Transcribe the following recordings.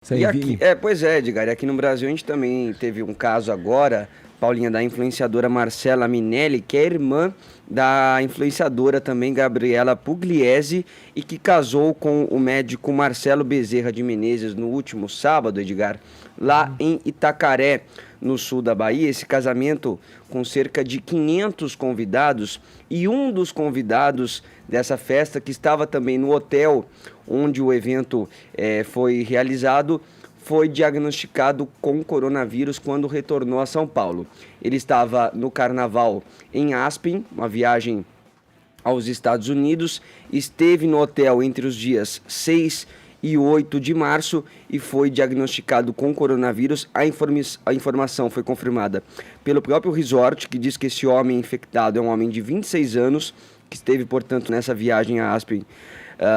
E aqui, pois é, Edgar, e aqui no Brasil a gente também teve um caso agora, Paulinha, da influenciadora Marcela Minelli, que é irmã da influenciadora também Gabriela Pugliese e que casou com o médico Marcelo Bezerra de Menezes no último sábado, Edgar, lá em Itacaré, no sul da Bahia. Esse casamento com cerca de 500 convidados, e um dos convidados dessa festa, que estava também no hotel onde o evento foi realizado, foi diagnosticado com coronavírus quando retornou a São Paulo. Ele estava no carnaval em Aspen, uma viagem aos Estados Unidos, esteve no hotel entre os dias 6 e 8 de março e foi diagnosticado com coronavírus. A informação foi confirmada pelo próprio resort, que diz que esse homem infectado é um homem de 26 anos, que esteve, portanto, nessa viagem a Aspen,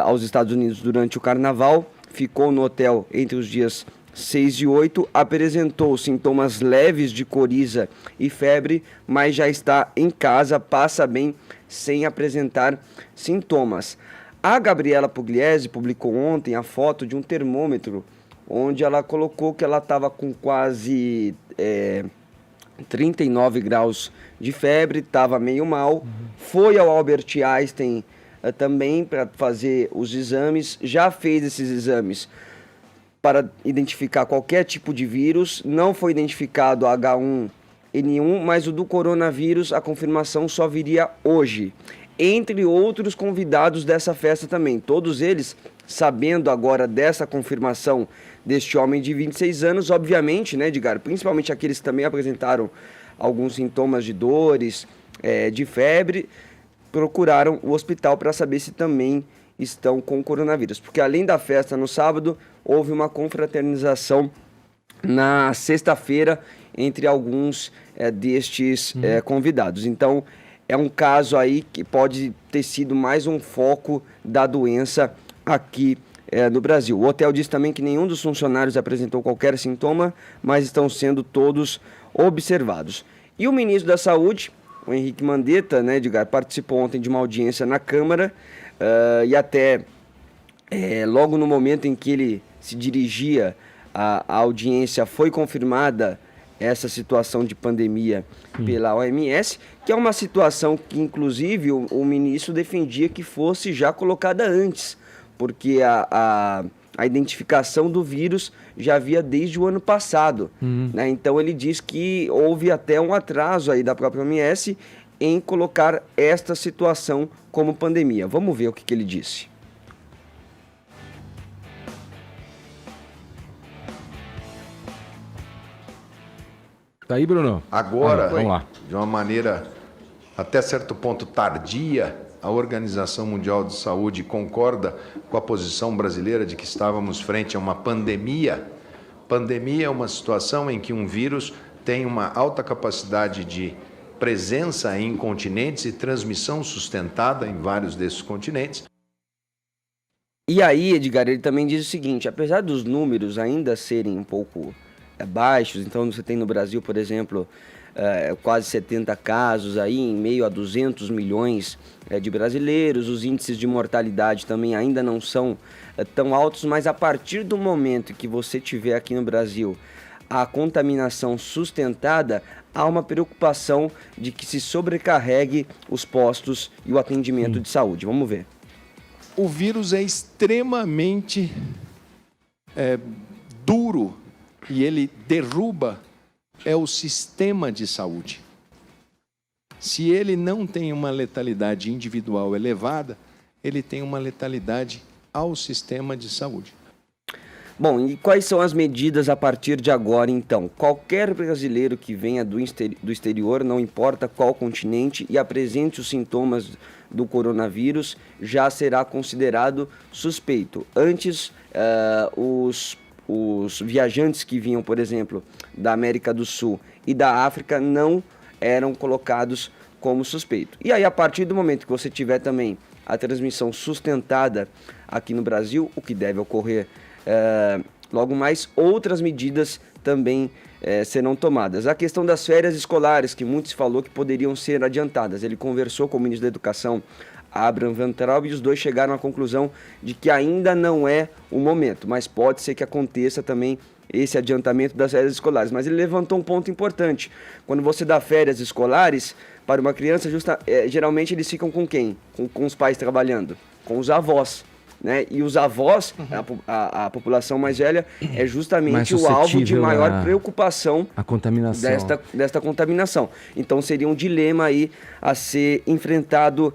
aos Estados Unidos durante o carnaval, ficou no hotel entre os dias 6 e 8, apresentou sintomas leves de coriza e febre, mas já está em casa, passa bem sem apresentar sintomas. A Gabriela Pugliese publicou ontem a foto de um termômetro, onde ela colocou que ela estava com quase 39 graus de febre, estava meio mal, foi ao Albert Einstein também para fazer os exames, já fez esses exames para identificar qualquer tipo de vírus, não foi identificado H1N1, mas o do coronavírus, a confirmação só viria hoje. Entre outros convidados dessa festa também, todos eles sabendo agora dessa confirmação deste homem de 26 anos, obviamente, né, Edgar, principalmente aqueles que também apresentaram alguns sintomas de dores, de febre, procuraram o hospital para saber se também estão com coronavírus, porque além da festa no sábado, houve uma confraternização na sexta-feira entre alguns destes convidados. Então, é um caso aí que pode ter sido mais um foco da doença aqui no Brasil. O hotel diz também que nenhum dos funcionários apresentou qualquer sintoma, mas estão sendo todos observados. E o ministro da Saúde, o Henrique Mandetta, né, Edgar, participou ontem de uma audiência na Câmara, e até logo no momento em que ele se dirigia à audiência, foi confirmada essa situação de pandemia pela OMS, que é uma situação que, inclusive, o ministro defendia que fosse já colocada antes, porque a identificação do vírus já havia desde o ano passado. Né? Então, ele diz que houve até um atraso aí da própria OMS em colocar esta situação como pandemia. Vamos ver o que ele disse. Tá aí, Bruno? Agora, vamos lá. De uma maneira até certo ponto tardia, a Organização Mundial de Saúde concorda com a posição brasileira de que estávamos frente a uma pandemia. Pandemia é uma situação em que um vírus tem uma alta capacidade de presença em continentes e transmissão sustentada em vários desses continentes. E aí, Edgar, ele também diz o seguinte: apesar dos números ainda serem um pouco baixos, então você tem no Brasil, por exemplo, quase 70 casos aí, em meio a 200 milhões de brasileiros, os índices de mortalidade também ainda não são tão altos, mas a partir do momento que você tiver aqui no Brasil a contaminação sustentada, há uma preocupação de que se sobrecarregue os postos e o atendimento de saúde. Vamos ver. O vírus é extremamente duro e ele derruba o sistema de saúde. Se ele não tem uma letalidade individual elevada, ele tem uma letalidade ao sistema de saúde. Bom, e quais são as medidas a partir de agora, então? Qualquer brasileiro que venha do exterior, não importa qual continente, e apresente os sintomas do coronavírus, já será considerado suspeito. Antes, os viajantes que vinham, por exemplo, da América do Sul e da África não eram colocados como suspeito. E aí, a partir do momento que você tiver também a transmissão sustentada aqui no Brasil, o que deve ocorrer logo mais, outras medidas também serão tomadas. A questão das férias escolares, que muitos falou que poderiam ser adiantadas. Ele conversou com o ministro da Educação Abraham Van Traub, e os dois chegaram à conclusão de que ainda não é o momento, mas pode ser que aconteça também esse adiantamento das férias escolares. Mas ele levantou um ponto importante. Quando você dá férias escolares para uma criança, geralmente eles ficam com quem? Com os pais trabalhando, com os avós. Né? E os avós, a população mais velha, é justamente o alvo de maior preocupação desta contaminação. Então seria um dilema aí a ser enfrentado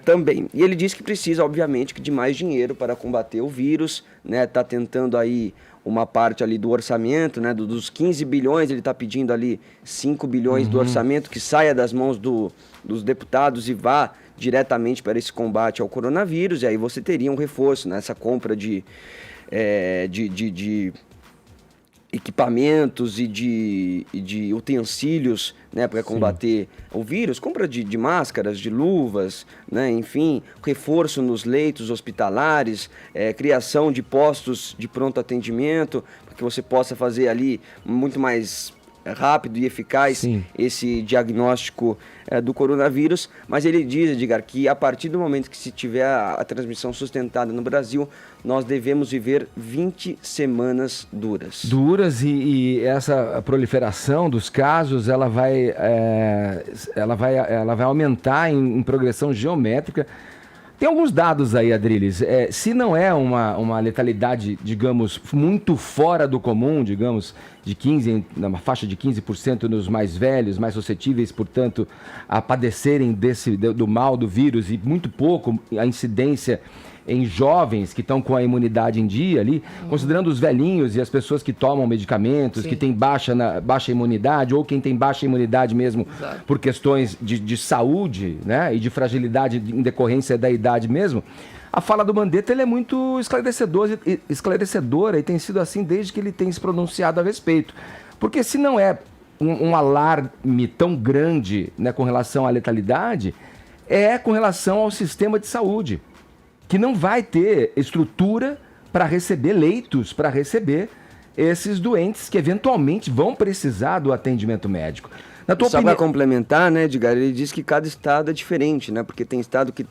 também. E ele diz que precisa, obviamente, de mais dinheiro para combater o vírus, né? Tá tentando aí uma parte ali do orçamento, né? Dos 15 bilhões, ele está pedindo ali 5 bilhões do orçamento que saia das mãos dos deputados e vá diretamente para esse combate ao coronavírus, e aí você teria um reforço nessa compra de equipamentos e de utensílios, né, para combater o vírus, compra de máscaras, de luvas, né, enfim, reforço nos leitos hospitalares, criação de postos de pronto atendimento, para que você possa fazer ali muito mais rápido e eficaz esse diagnóstico do coronavírus, mas ele diz, Edgar, que a partir do momento que se tiver a transmissão sustentada no Brasil, nós devemos viver 20 semanas duras. E essa proliferação dos casos, ela vai aumentar em progressão geométrica. Tem alguns dados aí, Adriles. Se não é uma letalidade, digamos, muito fora do comum, digamos, numa faixa de 15% nos mais velhos, mais suscetíveis, portanto, a padecerem do mal do vírus, e muito pouco a incidência em jovens que estão com a imunidade em dia ali, considerando os velhinhos e as pessoas que tomam medicamentos, que têm baixa imunidade, ou quem tem baixa imunidade mesmo por questões de saúde, né, e de fragilidade em decorrência da idade mesmo, a fala do Mandetta ele é muito esclarecedora e tem sido assim desde que ele tem se pronunciado a respeito. Porque se não é um alarme tão grande, né, com relação à letalidade, é com relação ao sistema de saúde, que não vai ter estrutura para receber leitos, para receber esses doentes que eventualmente vão precisar do atendimento médico. Na tua Só para complementar, né, Edgar, ele diz que cada estado é diferente, né? Porque tem estado que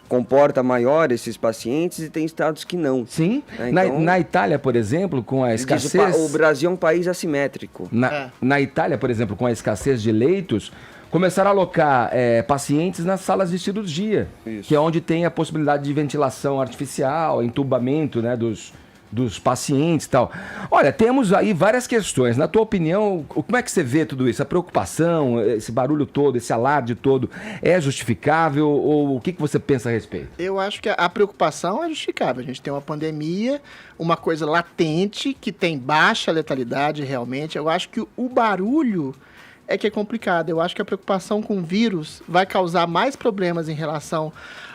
comporta maior esses pacientes e tem estados que não. Sim. Né? Então, na Itália, por exemplo, com a escassez... O Brasil é um país assimétrico. Na Itália, por exemplo, com a escassez de leitos, começaram a alocar pacientes nas salas de cirurgia, que é onde tem a possibilidade de ventilação artificial, entubamento, né, dos pacientes e tal. Olha, temos aí várias questões. Na tua opinião, como é que você vê tudo isso? A preocupação, esse barulho todo, esse alarde todo, é justificável ou o que você pensa a respeito? Eu acho que a preocupação é justificável. A gente tem uma pandemia, uma coisa latente, que tem baixa letalidade realmente. Eu acho que o barulho é que é complicado. Eu acho que a preocupação com o vírus vai causar mais problemas em relação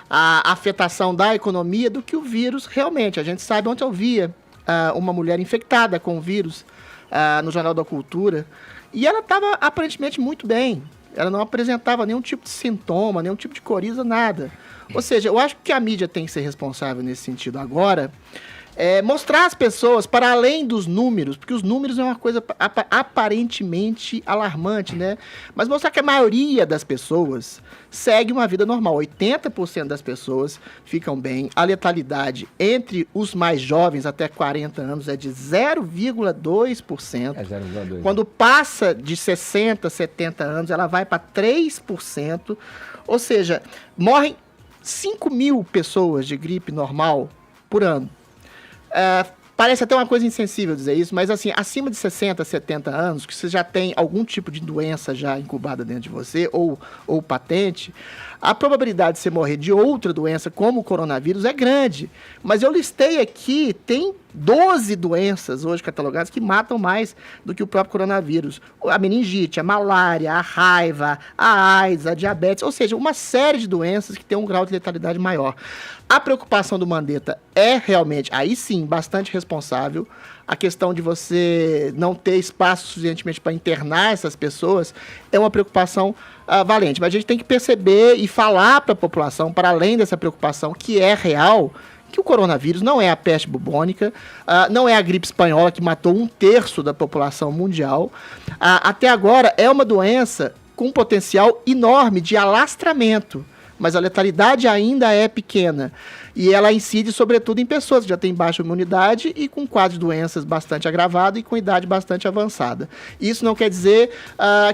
à afetação da economia do que o vírus realmente. A gente sabe, ontem eu via uma mulher infectada com o vírus no Jornal da Cultura e ela estava aparentemente muito bem. Ela não apresentava nenhum tipo de sintoma, nenhum tipo de coriza, nada. Ou seja, eu acho que a mídia tem que ser responsável nesse sentido agora. Mostrar às pessoas para além dos números, porque os números é uma coisa aparentemente alarmante, né? Mas mostrar que a maioria das pessoas segue uma vida normal. 80% das pessoas ficam bem. A letalidade entre os mais jovens, até 40 anos, é de 0,2%. 0,2%. Quando passa de 60, 70 anos, ela vai para 3%. Ou seja, morrem 5 mil pessoas de gripe normal por ano. Parece até uma coisa insensível dizer isso, mas assim, acima de 60, 70 anos, que você já tem algum tipo de doença já incubada dentro de você, ou patente, a probabilidade de você morrer de outra doença, como o coronavírus, é grande. Mas eu listei aqui, tem 12 doenças hoje catalogadas que matam mais do que o próprio coronavírus. A meningite, a malária, a raiva, a AIDS, a diabetes, ou seja, uma série de doenças que tem um grau de letalidade maior. A preocupação do Mandetta é realmente, aí sim, bastante responsável. A questão de você não ter espaço suficientemente para internar essas pessoas é uma preocupação valente. Mas a gente tem que perceber e falar para a população, para além dessa preocupação que é real, que o coronavírus não é a peste bubônica, não é a gripe espanhola que matou 1/3 da população mundial. Até agora é uma doença com potencial enorme de alastramento. mas a letalidade ainda é pequena. E ela incide, sobretudo, em pessoas que já têm baixa imunidade e com quadro de doenças bastante agravado e com idade bastante avançada. Isso não quer dizer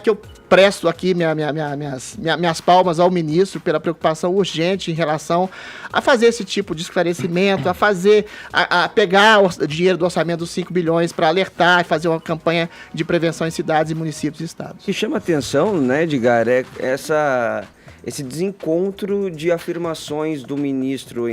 que eu presto aqui minhas palmas ao ministro pela preocupação urgente em relação a fazer esse tipo de esclarecimento, a pegar o dinheiro do orçamento dos 5 bilhões para alertar e fazer uma campanha de prevenção em cidades e municípios e estados. O que chama atenção, né, Edgar, é esse desencontro de afirmações do ministro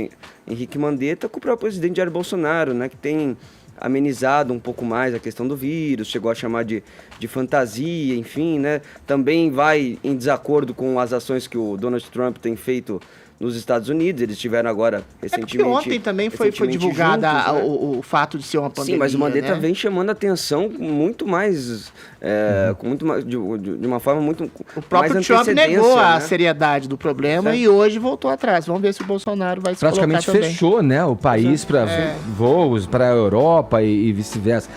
Henrique Mandetta com o próprio presidente Jair Bolsonaro, né, que tem amenizado um pouco mais a questão do vírus, chegou a chamar de fantasia, enfim, né, também vai em desacordo com as ações que o Donald Trump tem feito nos Estados Unidos. Eles tiveram agora recentemente... porque ontem também foi divulgado juntos, né? o fato de ser uma pandemia. Sim, mas o Mandetta, né, vem chamando a atenção muito mais, com muito mais, de uma forma muito o próprio mais Trump negou, né, a né, seriedade do problema, certo, e hoje voltou atrás. Vamos ver se o Bolsonaro vai se colocar também. Praticamente fechou, né, o país para voos para a Europa e vice-versa.